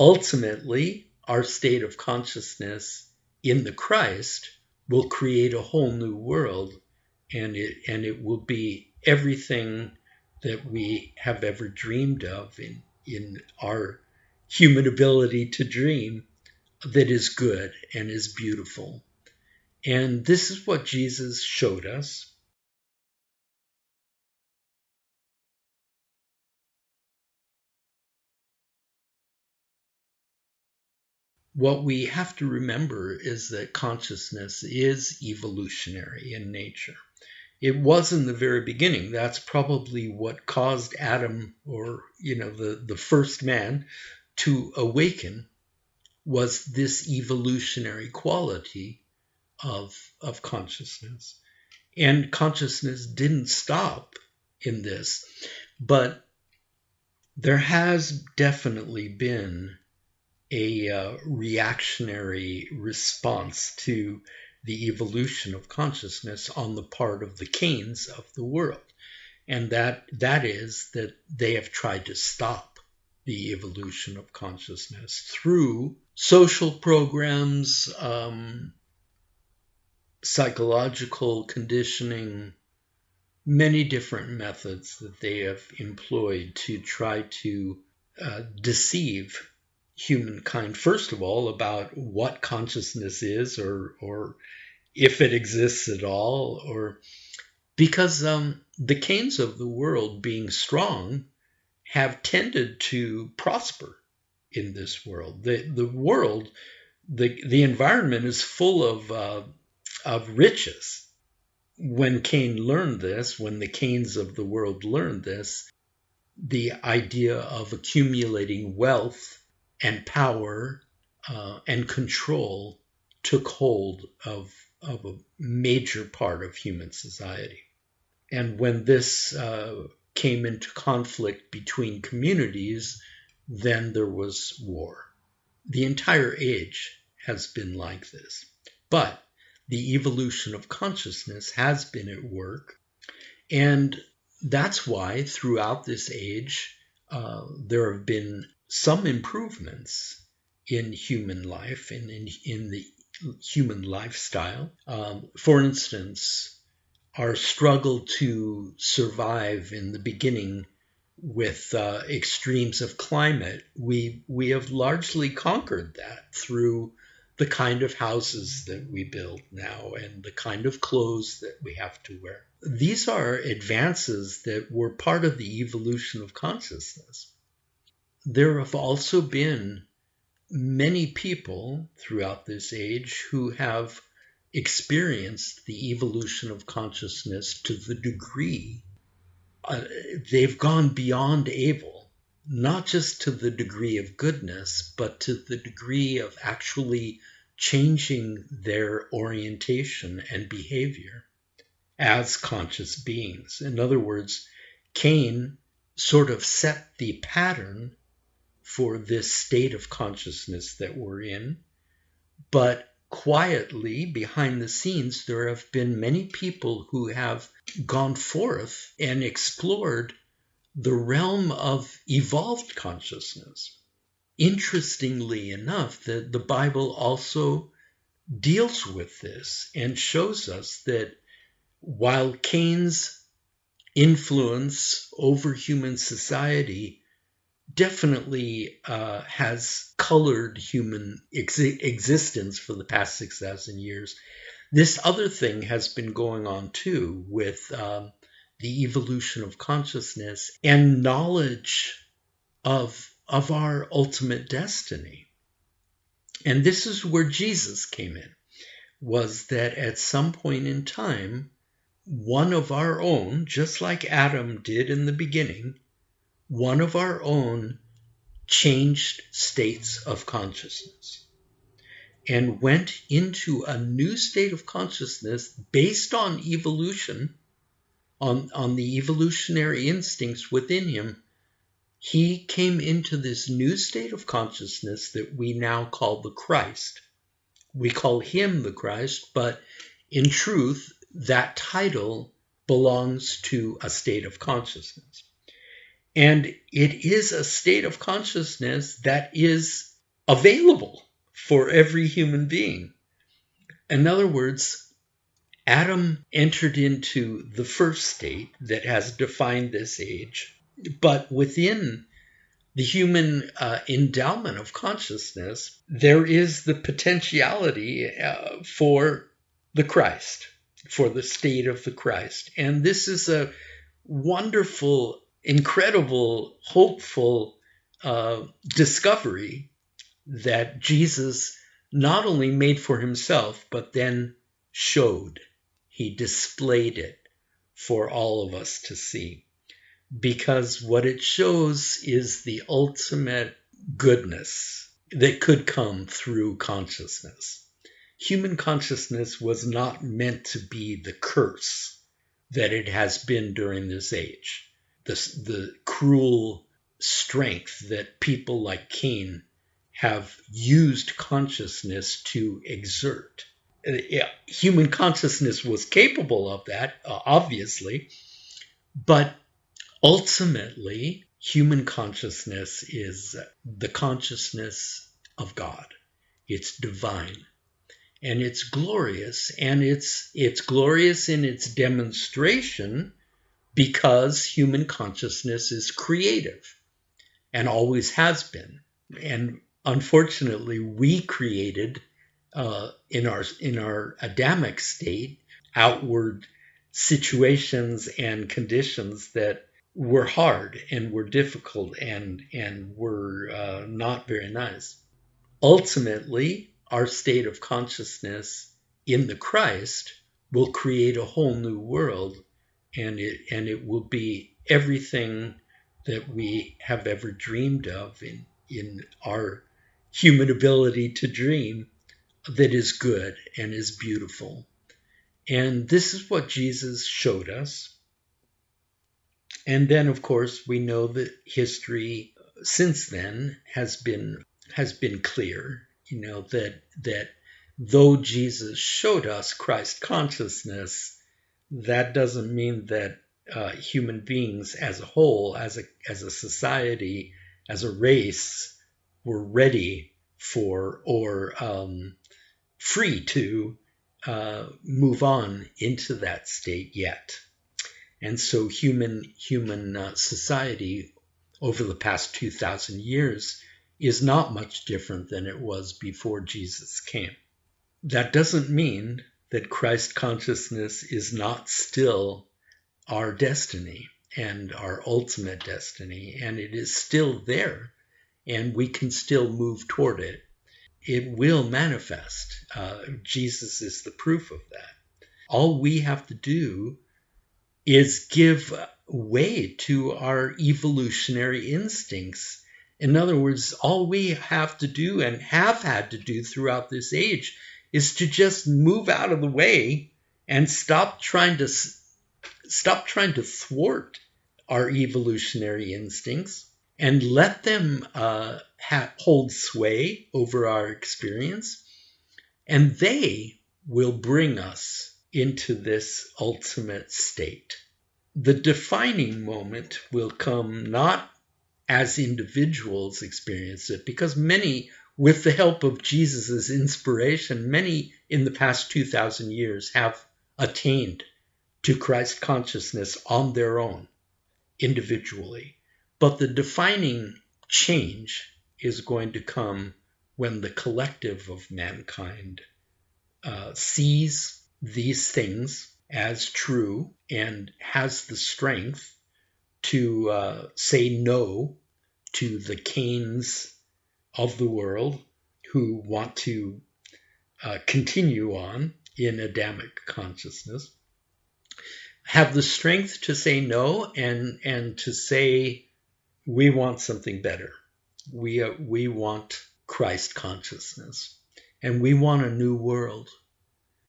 Ultimately, our state of consciousness in the Christ will create a whole new world, and it will be everything that we have ever dreamed of in our human ability to dream, that is good and is beautiful. And this is what Jesus showed us. What we have to remember is that consciousness is evolutionary in nature. It was in the very beginning. That's probably what caused Adam, or the first man, to awaken, was this evolutionary quality of consciousness. And consciousness didn't stop in this, but there has definitely been a reactionary response to the evolution of consciousness on the part of the Cains of the world. And that is that they have tried to stop the evolution of consciousness through social programs, psychological conditioning, many different methods that they have employed to try to deceive humankind, first of all, about what consciousness is, or if it exists at all, or because the Cains of the world, being strong, have tended to prosper in this world. The world, the environment is full of riches. When Cain learned this, when the Cains of the world learned this, the idea of accumulating wealth and power and control took hold of a major part of human society. And when this came into conflict between communities, then there was war. The entire age has been like this. But the evolution of consciousness has been at work. And that's why throughout this age, there have been some improvements in human life and in the human lifestyle. For instance, our struggle to survive in the beginning with extremes of climate, we have largely conquered that through the kind of houses that we build now and the kind of clothes that we have to wear. These are advances that were part of the evolution of consciousness. There have also been many people throughout this age who have experienced the evolution of consciousness to the degree they've gone beyond able, not just to the degree of goodness, but to the degree of actually changing their orientation and behavior as conscious beings. In other words, Cain sort of set the pattern for this state of consciousness that we're in, but quietly behind the scenes, there have been many people who have gone forth and explored the realm of evolved consciousness. Interestingly enough, the Bible also deals with this and shows us that while Cain's influence over human society definitely has colored human existence for the past 6,000 years, this other thing has been going on too, with the evolution of consciousness and knowledge of our ultimate destiny. And this is where Jesus came in, was that at some point in time, one of our own, just like Adam did in the beginning, one of our own changed states of consciousness and went into a new state of consciousness based on evolution, on the evolutionary instincts within him. He came into this new state of consciousness that we now call the Christ. We call him the Christ, but in truth, that title belongs to a state of consciousness. And it is a state of consciousness that is available for every human being. In other words, Adam entered into the first state that has defined this age, but within the human endowment of consciousness, there is the potentiality for the Christ, for the state of the Christ. And this is a wonderful, incredible, hopeful discovery that Jesus not only made for himself, but then showed. He displayed it for all of us to see. Because what it shows is the ultimate goodness that could come through consciousness. Human consciousness was not meant to be the curse that it has been during this age. The cruel strength that people like Cain have used consciousness to exert. Human consciousness was capable of that, obviously, but ultimately, human consciousness is the consciousness of God. It's divine. And it's glorious. And it's glorious in its demonstration because human consciousness is creative and always has been. And unfortunately, we created in our Adamic state outward situations and conditions that were hard and were difficult and were not very nice. Ultimately, our state of consciousness in the Christ will create a whole new world, and it will be everything that we have ever dreamed of in our human ability to dream, that is good and is beautiful. And this is what Jesus showed us. And then, of course, we know that history since then has been clear, that though Jesus showed us Christ consciousness, that doesn't mean that human beings as a whole, as a society, as a race, were ready for or free to move on into that state yet. And so human society over the past 2,000 years is not much different than it was before Jesus came. That doesn't mean that Christ consciousness is not still our destiny and our ultimate destiny, and it is still there, and we can still move toward it. It will manifest. Jesus is the proof of that. All we have to do is give way to our evolutionary instincts. In other words, all we have to do and have had to do throughout this age is to just move out of the way and stop trying to thwart our evolutionary instincts and let them hold sway over our experience, and they will bring us into this ultimate state. The defining moment will come not as individuals experience it, because many, with the help of Jesus' inspiration, many in the past 2,000 years have attained to Christ consciousness on their own, individually. But the defining change is going to come when the collective of mankind sees these things as true and has the strength to say no to the Cains of the world who want to continue on in Adamic consciousness, have the strength to say no and to say, we want something better. We want Christ consciousness, and we want a new world.